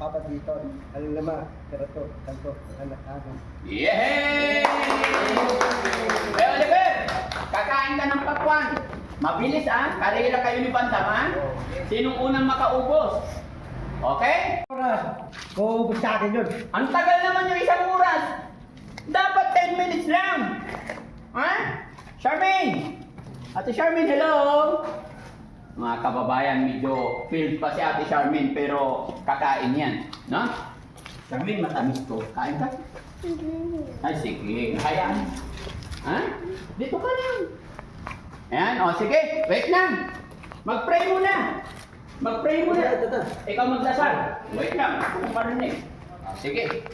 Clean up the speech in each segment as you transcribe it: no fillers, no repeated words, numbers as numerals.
Papa dito, alam naman, pero to, kanto, anak-anak. Yehey! Hey, Oliver! Kakain ka ng pakwan. Mabilis karera kayo ni Bandam Sinong unang makaubos? Okay? Oras, kuubos sa akin yun. Ang tagal naman yung isang oras. Dapat 10 minutes lang. Ha? Charmaine! Ate Charmaine, hello! Mga kababayan, medyo filled pa si Ate Charmaine pero kakain yan. No? Charmaine, matamis to. Kain ka? Ay, sige. Hayaan. Ha? Dito ka lang. Ayan, o sige. Wait lang. Mag-pray muna. Mag-pray muna. Ikaw magdasal. Wait lang. Ako kung marinig. Sige.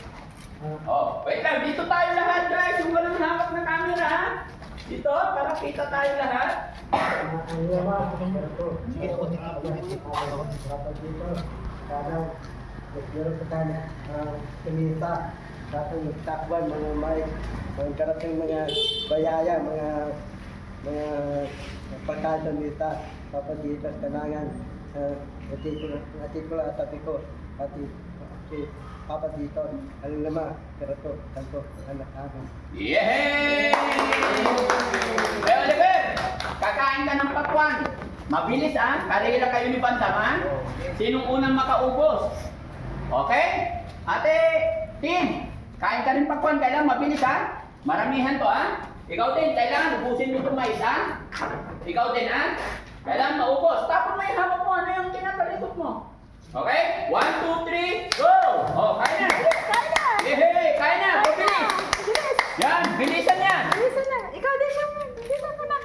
Oh, wait lang. Dito tayo lahat, guys. Yung walang hawak na camera, ha? Dito, para kita tayo lahat. Alam naman, pero to. Sige, ako dito. Papa dito, sana, nagkaroon sa kanya, kumita, dapat magtakban, mga may, magkarating mga bayaya, mga pagkakamita, Papa dito, kanangan, ati ko at tabi ko, Papa dito, alam naman, pero to, kanto, anak-anak. Yehey! Hey, Oliver! Kakain ka ng pakwan. Mabilis karera kayo ni Bandam Sinong unang makaubos? Okay? Ate, Tin, kain ka rin pakwan. Kailangan mabilis Maramihan to Ikaw din, kailangan ubusin mo itong mais Ikaw din Kailangan maubos. Tapos may hawak mo, ano yung tinatalikot mo? Okay? 1, 2, 3, go! Oh, kain na! Yehey! Kain na! Mabilis! Yan! Bilisan yan! Bilisan na. Ikaw din siya. Dito ka na.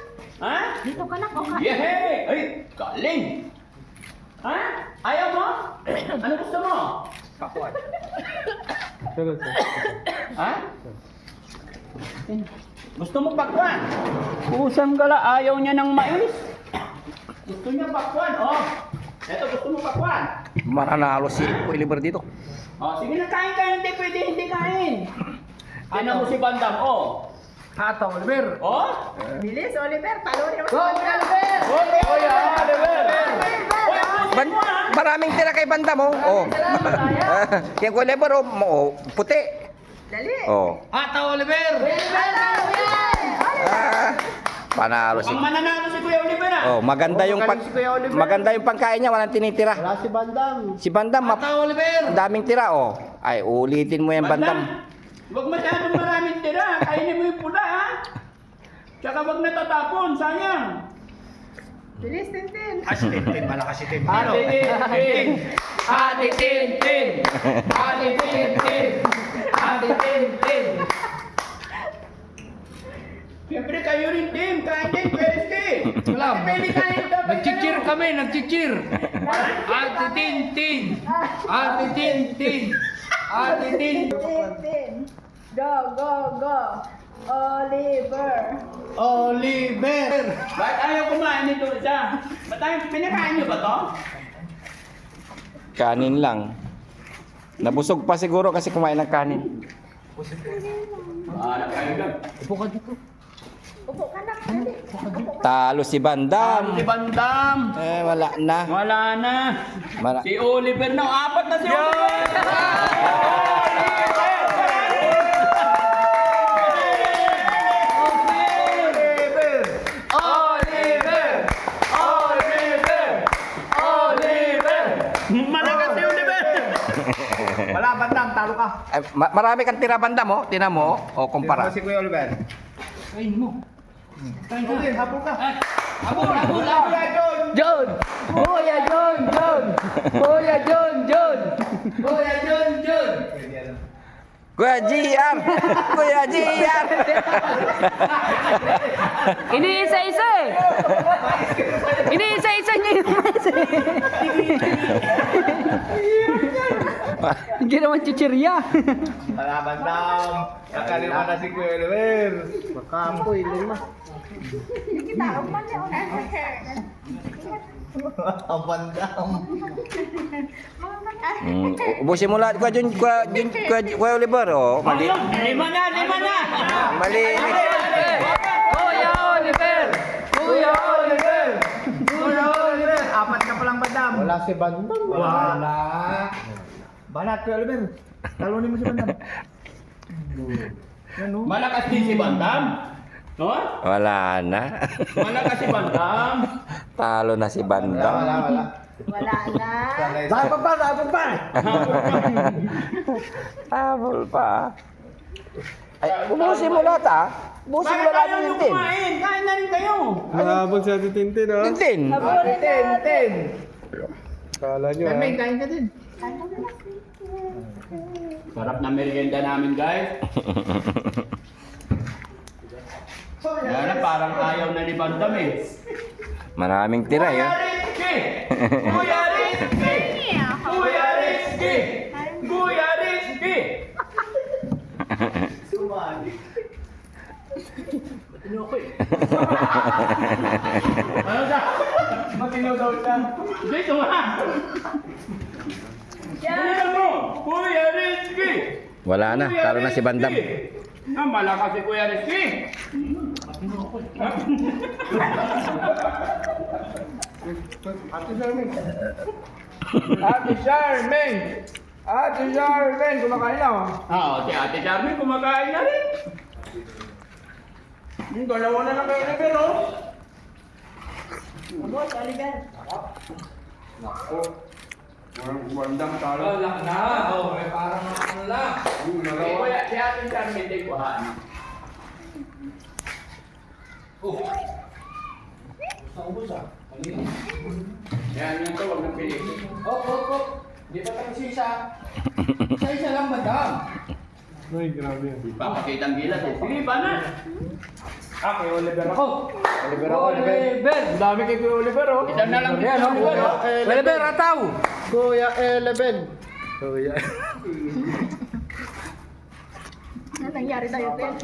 Ha? Dito ka na. Yehey! Ay, galing! Ha? Ayaw mo? Ano gusto mo? Pakwan. Ha? Gusto mo pakwan? Kusang gala, ayaw niya ng mais. Gusto niya pakwan, Eto, gusto mo pakwan? Mananalo si Oliver dito. Sige na, kain ka. Hindi pwede, hindi kain. Tinan mo si Bandam, Hato, Oliver. Bilis, Oliver. Palunin mo. Go, Oliver! Oliver! Maraming tira kay Banda mo. Kaya Oliver, puti. Dali. Hato, Oliver! Panalo si. Pang mananalo si Kuya Oliver Maganda yung Magaling si Kuya Oliver. maganda yung pangkain niya, walang tinitira. Wala si Bandam. Si Bandam, Hato, Oliver! ang daming tira, Ay, ulitin mo yan, Bandam. Huwag masyadong maraming tira. Kainin mo yung pula, Tsaka huwag natatapon, sayang. Bilis, Tintin. Si Tintin, malakas si Tintin. Ate Tintin! Ate Tintin! Ate Tintin! Ate Tintin! Siyempre kayo rin, Tim. Kain din, pwede. Wala. Pwede kain dapat Nagchichir kami, nagchichir. Ate Tintin. Ate Tintin. Ate Tintin. Tintin. Go, go, go. Oliver. Oliver! Ba't ayaw kumain nito isa? Ba't ayaw, pinakain niyo ba to? Kanin lang. Nabusog pa siguro kasi kumain ng kanin. Kain lang. Upo ka na. Dali. Talo si Bandam. Si Bandam. Wala na. Wala na. Wala. Si Oliver na. Apat na si Oliver. Malakas si Oliver. Wala, Bandam, talo ka. Marami kang tira, Bandam, Tinan mo, kumpara. Si Kuya Oliver. Kain mo. Oliver, hapon ka. Abol. John. Kuya John. Kuya John. Kuya John. Kuya GR! Kuya GR! Iniisa-isa Iniisa-isa niya yung mais Hindi naman chichirya. Wala, Bandam. Nakalima na si Kuya Oliver. Makampoy, lima. Kita, uman niya. Ang Bandam. Ubusin mo lahat, Kuya Oliver, mali. Lima na. Mali. Kuya Oliver. Apat ka palang Bandam. Wala si Bandam. Wala. Banat ko, Oliver. Talunin mo si Bandam. Yan, oh. Malakas din si Bandam. No? Wala na. Malakas si Bandam. Talo na si Bandam. Wala na. Dapat pa! Habol pa. Ay, ubusin mo lahat ah. Ubusin mo Bakit lahat ayaw ng niyo Tintin. kumain? Kain na rin kayo. Habol sa Tintin, oh. Tintin. Habulin natin. Kala nyo, ha? kain ka din. Sarap na merienda namin, guys. Yan, parang ayaw na ni Bandam eh. Maraming tira Kuya yun. Rizky! Kuya Rizky! Kuya Rizky! Kuya Rizky! Sumali. Matino ako eh. Ano siya? Matino daw siya. Hindi, sumali. Kuya mo! Kuya Rizky! Wala na. Kuya Talo na si Bandam. Rizky! Ah, malakas si Kuya Rizky! Ate Charmaine! Ate Charmaine! Ate Charmaine! Kumakain na, oh. Si Ate Charmy kumakain na rin. Yung dalawa na lang kayo na, pero. Boss, Oliver. Bandam talo. Wala na. Oh, may parang ano lang. Kuya, si Ate Charmy din kuhaan. Yan yung to, wag nang pilitin. Oh. Di ba tapos isa? Isa lang, madam. Ay, grabe. Ipapakita ang gilas eh. Sige, banan. Kay Oliver ako. Oliver ako, Oliver. Ang dami kay Kuya Oliver, oh. Isa na lang Yan, oh. Oliver, oh. Oliver, ataw. Kuya Eleven. Kuya. Ano nangyari sa'yo, Tin?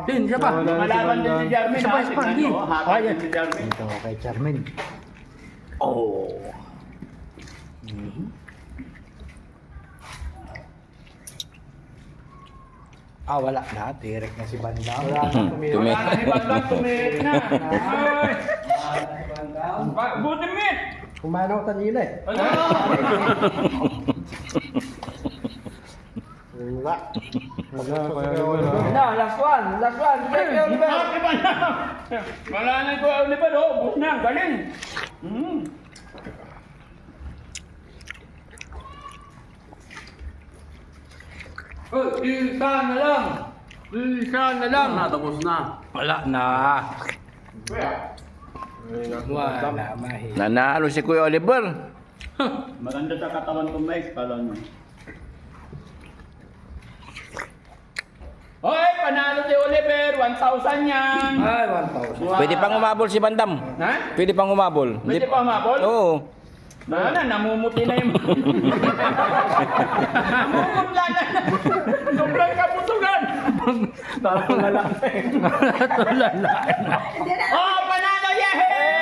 Din, siya pa. Malaban din si Jarmin. Isa pa, ha? isa pa, Tignan hindi. nyo, ha? Hatag din si Jarmin. Ito kay Charmaine. Oh. Wala na. Tirek na si Bandam. Wala na. Tumi. Wala na si Bandam, tumit na. Ay. Buti mit. Kumain ako kanina, eh. Ano? Wala. Na, last one. Last one. Sige, Kuya Oliver. Ate Bandam. Wala na ko Oliver, oh. Bus na, galing. Isa na lang. Isa na lang. Tapos na. Wala na. Kuya. Wala, mahi. Nanalo si Kuya Oliver. Maganda sa katawan ko, Mike. Kala nyo. Hoy, panalo si Oliver. 1,000 yan. Ay, 1,000. Pwede pang umabol si Bandam. Ha? Pwede pang umabol. Pwede pa umabol? Oo. Namumuti na yung... Namumutla na. Sobrang kaputugan. Parang lalaki. Oh, panalo! Yehey!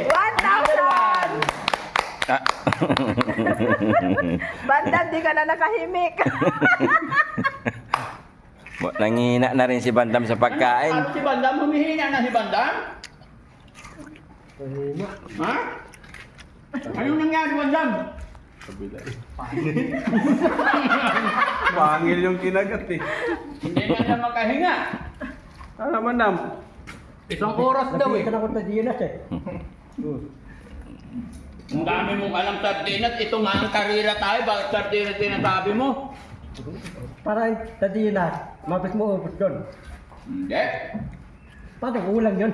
1,000! Ah. Bandam, di ka na nakahimik. Nangina na rin si Bandam sa pagkain. Ano si Bandam? Humihina na si Bandam? Ha? Anong nangyari, Bandam? Pangil yung kinagat, eh. Hindi na siya makahinga. Ano naman, Nam? Isang oras daw eh. Nakita ko sa Dinas, eh. Ang dami mong alam sardinas. Ito nga ang karira tayo. Bakit sardinas sinasabi mo? Parang sa Dinas, mabis mo upos doon. Hindi. Paano ulang yun?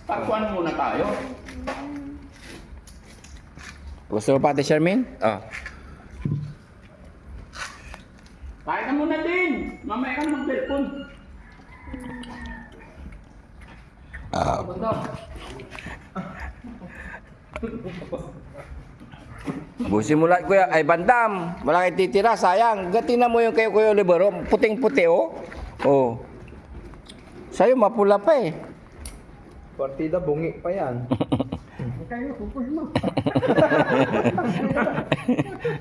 Takwan muna tayo. Gusto mo pa, Ate Charmaine? Oh. Kain ka muna din. Mamaya ka na mag-telepon. Busin mo lahat, Kuya. Ay, Bandam. Wala kang titira. Sayang. Gatina mo yung kay Kuya Oliver. Oh. Puting-puti, oh. Oh. Sa'yo, mapula pa eh. Partida, bungi pa yan. Kayo, pupus mo.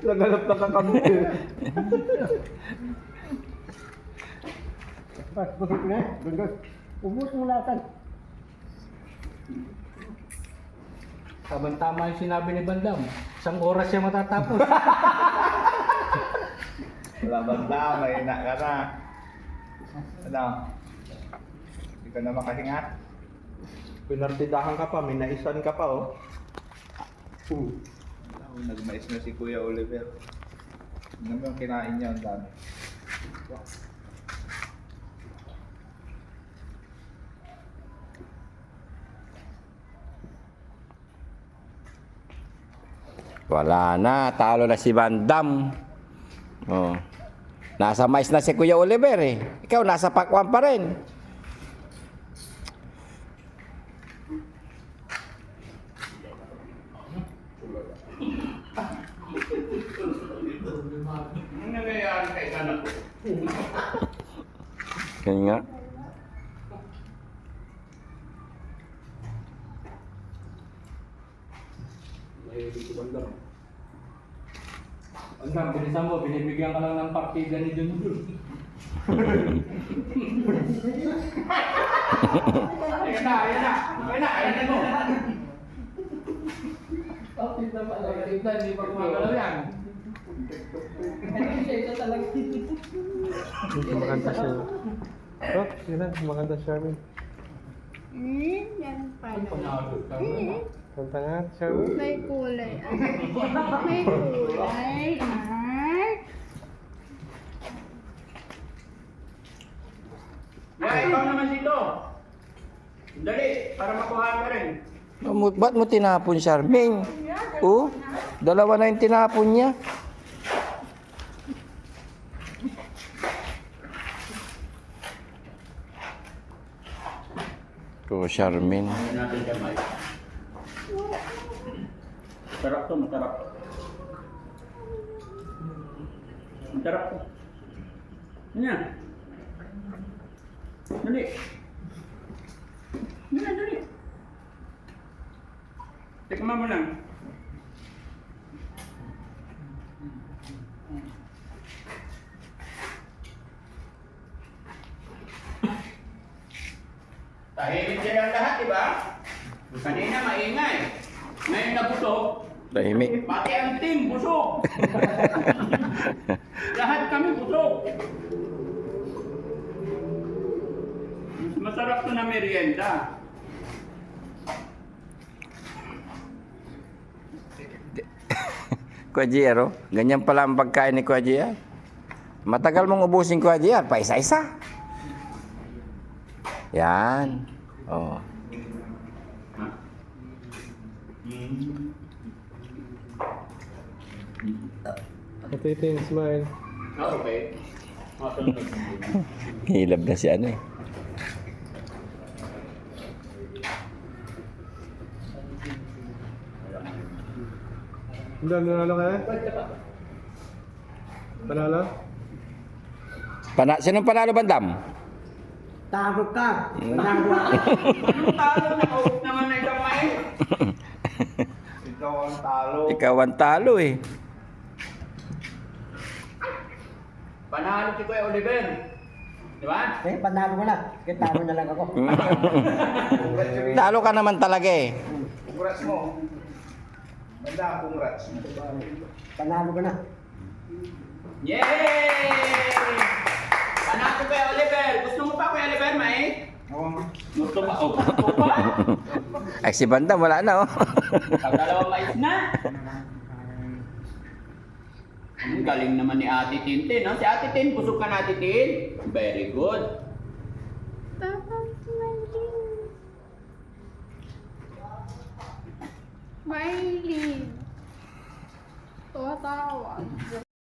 Nagalap na kakampi. Pas, busik na. Ubus mo lahat. Tama yung sinabi ni Bandam. Isang oras siya matatapos. Wala Bandam, mahina ka na. Ano? Hindi ka na makahinga? Pinartidahan ka pa, may naisan ka pa oh. Nagmais na si Kuya Oliver. Ano mo yung kinain niya? Ang dami. Wala na, talo na si Bandam. Oh. Nasa mais na si Kuya Oliver eh. Ikaw nasa pakwan pa rin. Ano nangyayari kay anak ko? Kaya nga. Bandam, bilisan mo. Binibigyan ka lang ng partida ni Junjun. Ayan na mo. Partida pala. Partida, hindi pa gumagalaw yan. Kumakanta siya. Oh, yun na, kumakanta siya. Yan pa. Panalo ka na. Kanta nga, Sherwin. May kulay. May kulay. Ay. Yeah, ikaw naman dito. Dali, para makuha ka rin. Ba't mo tinapon, Charmaine? Oh, dalawa na yung tinapon niya. Oh, Charmaine. Ayan natin siya, Mike. Masarap to, masarap. Masarap to. Yan. Dali. Yan, dali. Tikman mo lang. Tahimik silang lahat, di ba? Kanina maingay. Ngayon nabusog. Tahimik. Pati ang team busog. Lahat kami busog. Mas masarap to na merienda. Kuya JR, oh. Ganyan pala ang pagkain ni Kuya JR. Matagal mong ubusin, Kuya JR, pa isa-isa. Yan. Oh. Ito yung smile. Okay. Masunod. Hilab na si ano eh. Hindi, nanalo ka na? Panalo? Sinong panalo, Bandam? Tago ka! Panalo ka! Anong talo na out naman na isang may? Ikaw ang talo. Ikaw ang talo eh. Panalo si Kuya Oliver. Di ba? Eh, panalo ka na. Kaya talo na lang ako. Talo ka naman talaga eh. Congrats mo. Bandam, congrats. Panalo ka na. Yay! Panalo Kuya Oliver. Gusto mo pa Kuya Oliver, may? Gusto pa? Oh, gusto pa? Ay, si Bandam wala na oh. Pagdalawang mais na. Ang galing naman ni Ate Tintin, no? Si Ate Tin, busog ka na Ate Tin. Very good. Tapos Maylin. Tumatawag.